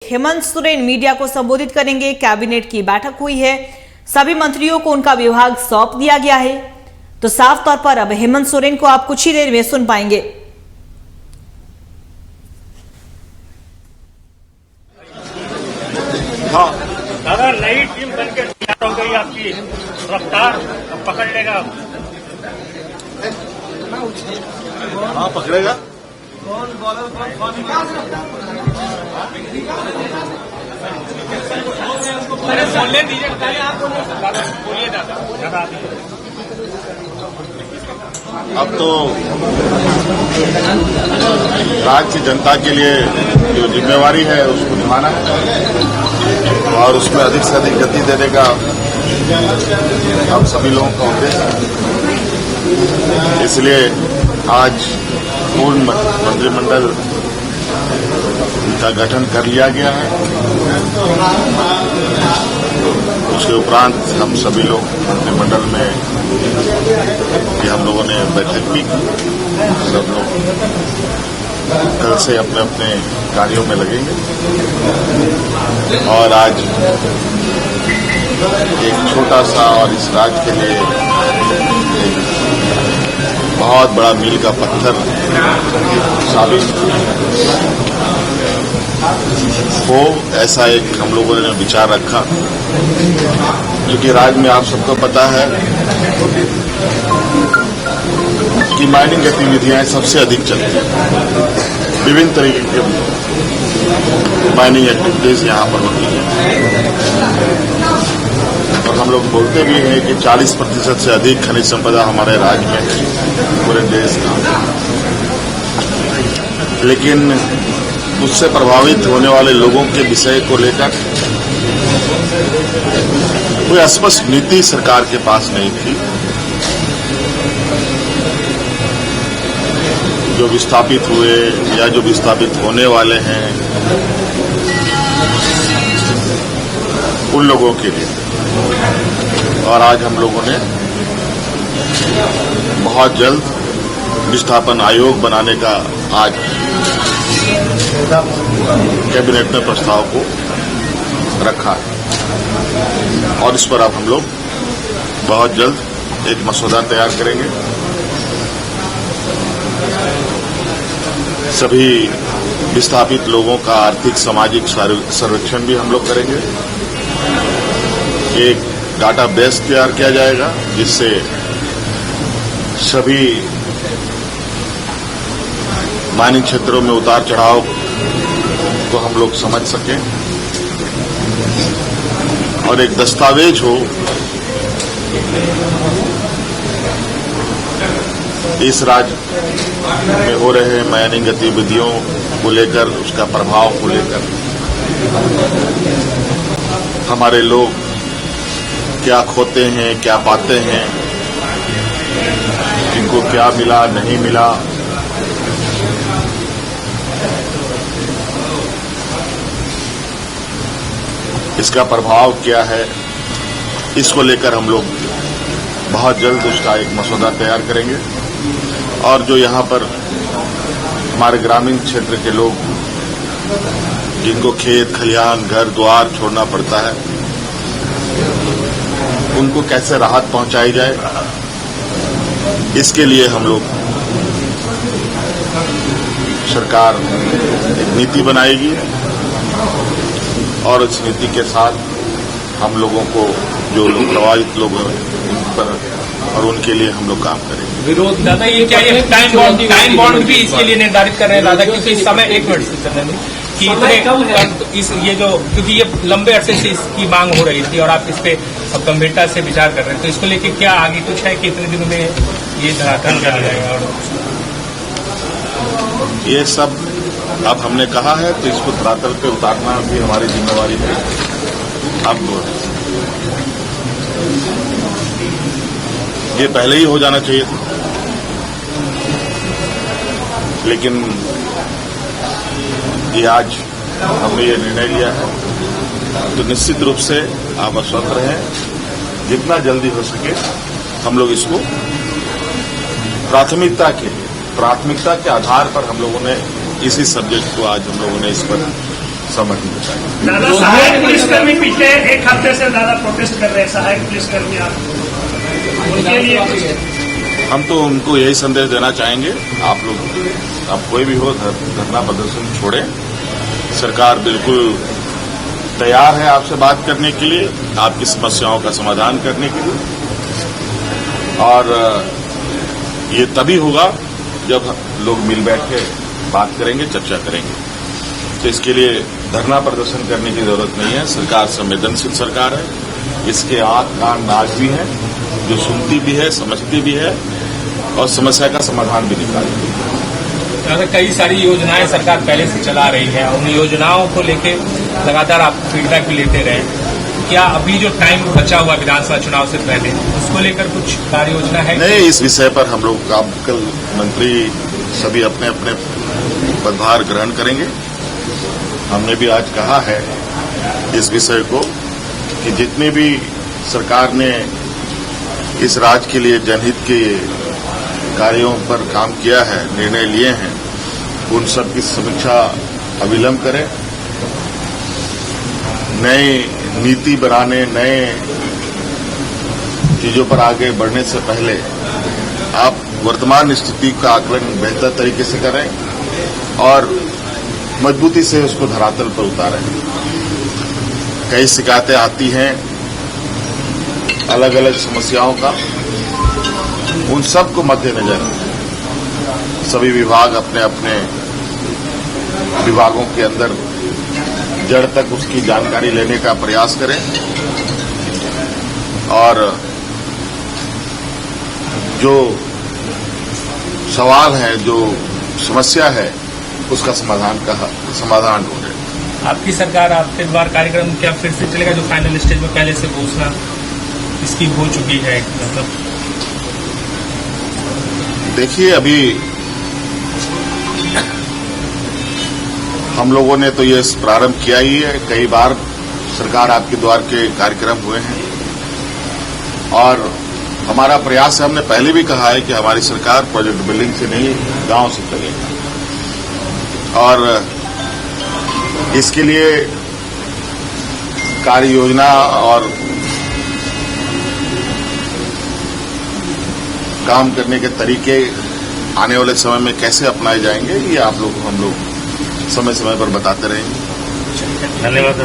Hemant Soren media को संबोधित करेंगे। कैबिनेट की बैठक हुई है, सभी मंत्रियों को उनका विभाग सौंप दिया गया है। तो साफ तौर पर अब हेमंत सोरेन को आप कुछ ही देर में सुन पाएंगे। हाँ दादा, नई टीम बनकर तैयार हो गई, आपकी रफ्तार पकड़ लेगा। हाँ पकड़ेगा। बोलने दीजिए, बोलिए दादा। अब तो राज्य की जनता के लिए जो जिम्मेवारी है उसको निभाना है और उसमें अधिक से अधिक गति देने का हम सभी लोगों का उद्देश्य है। इसलिए आज पूर्ण मंत्रिमंडल का गठन कर लिया गया है। उसके उपरांत हम सभी लोग मंत्रिमंडल में हम लोगों ने बैठक की। सब लोग कल से अपने अपने कार्यों में लगेंगे और आज एक छोटा सा और इस राज्य के लिए एक बहुत बड़ा मील का पत्थर साबित हो, ऐसा एक हम लोगों ने विचार रखा। क्योंकि राज्य में आप सबको पता है कि माइनिंग गतिविधियां सबसे अधिक चलती हैं। विभिन्न तरीके के माइनिंग एक्टिविटीज यहां पर होती हैं और हम लोग बोलते भी हैं कि 40% से अधिक खनिज संपदा हमारे राज्य में है, पूरे देश का। लेकिन उससे प्रभावित होने वाले लोगों के विषय को लेकर कोई स्पष्ट नीति सरकार के पास नहीं थी। जो विस्थापित हुए या जो विस्थापित होने वाले हैं उन लोगों के लिए। और आज हम लोगों ने बहुत जल्द विस्थापन आयोग बनाने का आज कैबिनेट में प्रस्ताव को रखा है और इस पर अब हम लोग बहुत जल्द एक मसौदा तैयार करेंगे। सभी विस्थापित लोगों का आर्थिक सामाजिक सर्वेक्षण भी हम लोग करेंगे। एक डाटाबेस तैयार किया जाएगा जिससे सभी माइनिंग क्षेत्रों में उतार चढ़ाव को हम लोग समझ सकें और एक दस्तावेज हो इस राज्य में हो रहे माइनिंग गतिविधियों को लेकर, उसका प्रभाव को लेकर हमारे लोग क्या खोते हैं, क्या पाते हैं, इनको क्या मिला नहीं मिला, इसका प्रभाव क्या है, इसको लेकर हम लोग बहुत जल्द उसका एक मसौदा तैयार करेंगे। और जो यहाँ पर हमारे ग्रामीण क्षेत्र के लोग जिनको खेत खलिहान घर द्वार छोड़ना पड़ता है, उनको कैसे राहत पहुंचाई जाए, इसके लिए हम लोग सरकार एक नीति बनाएगी और इस नीति के साथ हम लोगों को जो लोग प्रभावित लोग हैं उन पर और उनके लिए हम लोग काम करेंगे। विरोध दादा, ये क्या ये टाइम बॉन्ड भी इसके लिए निर्धारित कर रहे हैं दादा? क्योंकि इस समय 1 मिनट से चल कि इतने ये जो क्योंकि ये लंबे अरसे से इसकी मांग हो रही थी और आप इस पे अब गंभीरता से विचार कर रहे हैं, तो इसको लेकर क्या आगे कुछ है कि इतने दिनों में ये धरातल कर जाएगा? और ये सब अब हमने कहा है तो इसको धरातल पे उतारना भी हमारी जिम्मेवारी है। अब ये पहले ही हो जाना चाहिए था, लेकिन ये आज हमने ये निर्णय लिया है तो निश्चित रूप से आप आश्वस्त रहें, जितना जल्दी हो सके हम लोग इसको प्राथमिकता के आधार पर हम लोगों ने इसी सब्जेक्ट को आज हम लोगों ने इस पर सहमति जताई। दादा, सहायक पुलिसकर्मी पिछले एक हफ्ते से ज्यादा प्रोटेस्ट कर रहे हैं, सहायक पुलिसकर्मी आप उनके लिए हम तो उनको यही संदेश देना चाहेंगे, आप लोग, आप कोई भी हो, धरना प्रदर्शन छोड़ें। सरकार बिल्कुल तैयार है आपसे बात करने के लिए, आपकी समस्याओं का समाधान करने के लिए, और ये तभी होगा जब लोग मिल बैठ के बात करेंगे, चर्चा करेंगे। तो इसके लिए धरना प्रदर्शन करने की जरूरत नहीं है। सरकार संवेदनशील सरकार है, इसके आंख कान नाक भी हैं, जो सुनती भी है, समझती भी है और समस्या का समाधान भी निकालती है। कई सारी योजनाएं सरकार पहले से चला रही है, उन योजनाओं को लेके लगातार आप फीडबैक भी लेते रहे। क्या अभी जो टाइम बचा हुआ विधानसभा चुनाव से पहले, उसको लेकर कुछ कार्य योजना है? नहीं, इस विषय पर हम लोग कल मंत्री सभी अपने अपने पदभार ग्रहण करेंगे। हमने भी आज कहा है इस विषय को कि जितने भी सरकार ने इस राज्य के लिए जनहित के कार्यों पर काम किया है, निर्णय लिए हैं, उन सब की समीक्षा अविलंब करें। नए नीति बनाने, नए चीजों पर आगे बढ़ने से पहले आप वर्तमान स्थिति का आकलन बेहतर तरीके से करें और मजबूती से उसको धरातल पर उतारें। कई शिकायतें आती हैं अलग अलग समस्याओं का, उन सब को मद्देनजर सभी विभाग अपने अपने विभागों के अंदर जड़ तक उसकी जानकारी लेने का प्रयास करें और जो सवाल है, जो समस्या है, उसका समाधान ढूंढे। आपकी सरकार आपके द्वार कार्यक्रम क्या फिर से चलेगा, जो फाइनल स्टेज में पहले से घोषणा इसकी हो चुकी है? मतलब देखिए, अभी हम लोगों ने तो ये प्रारंभ किया ही है। कई बार सरकार आपके द्वार के कार्यक्रम हुए हैं और हमारा प्रयास है, हमने पहले भी कहा है कि हमारी सरकार प्रोजेक्ट बिल्डिंग से नहीं, गांव से चलेगा और इसके लिए कार्य योजना और काम करने के तरीके आने वाले समय में कैसे अपनाए जाएंगे, ये आप लोग हम लोग समय समय पर बताते रहेंगे। धन्यवाद।